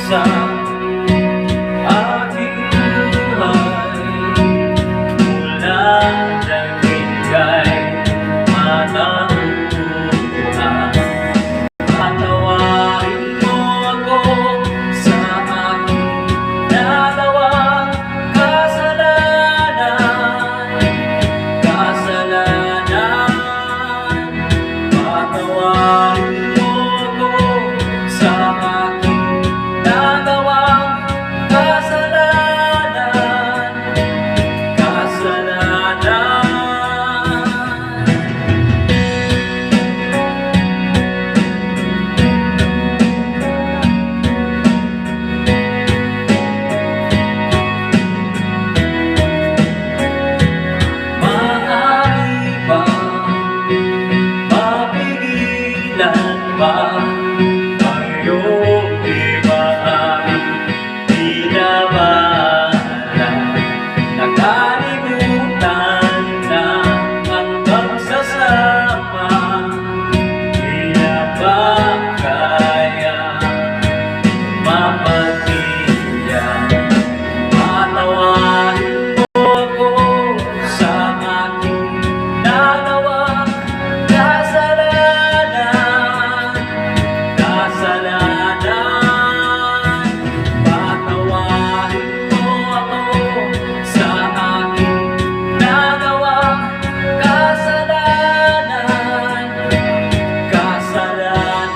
sa aking buhay, mula naging kay matauhan. Patawarin mo ako sa aking nagawang kasalanan. Patawarin mo ako sa aking nagawang kasalanan. Maaari bang mapigilan ba ang iyong di maaaring pinabala? Nakalimutan na ang pagsasama, di na ba kaya mapagtiyan? Patawarin mo ako sa aking nagawang kasalanan. Patawarin mo ako sa aking nagawang kasalanan.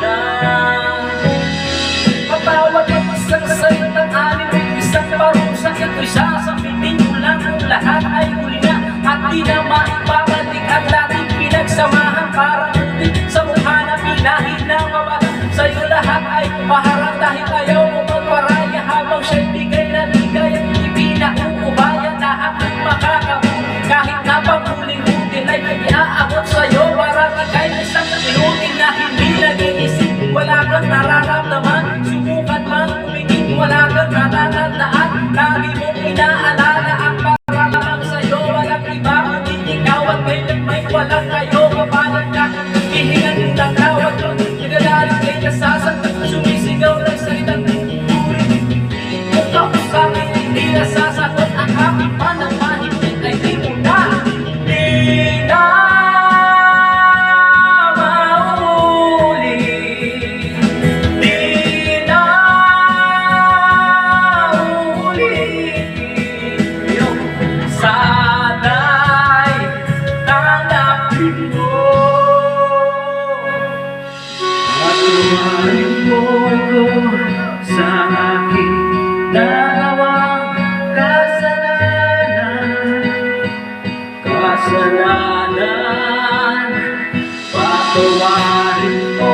Patawad ako sa salitang alim ng isang parusa. Ito'y sasabitin mo lang kung lahat ay huli na at di na maipabalik ang dating pinagsamahan. Para ulit sa mukha na pinahid ng mabaga, sa'yo lahat ay paharap dahil ayaw mo magparaya. Habang siya'y bigay na bigay at ipinauubayan, lahat ng makakabuti kahit na panghuling-hutin ay iaabot sa'yo. Para ka kay isang inuting na hindi nag-iisip. Wala kang nararamdaman, subukan mang umigit. Wala kang natatandaan, lagi mong inaalala ang pararamang sa'yo. Walang iba kundi ikaw at kailan may walang kayo. Kapalan ka, ihingan yung tatawag mo, nagagalit kay nasasaktan, sumisigaw ng salitang kung ako sa'kin hindi nasasagot. Ang aking panamahimik ay di mo na patawarin mo ako sa aking nagawang kasalanan. Patawarin mo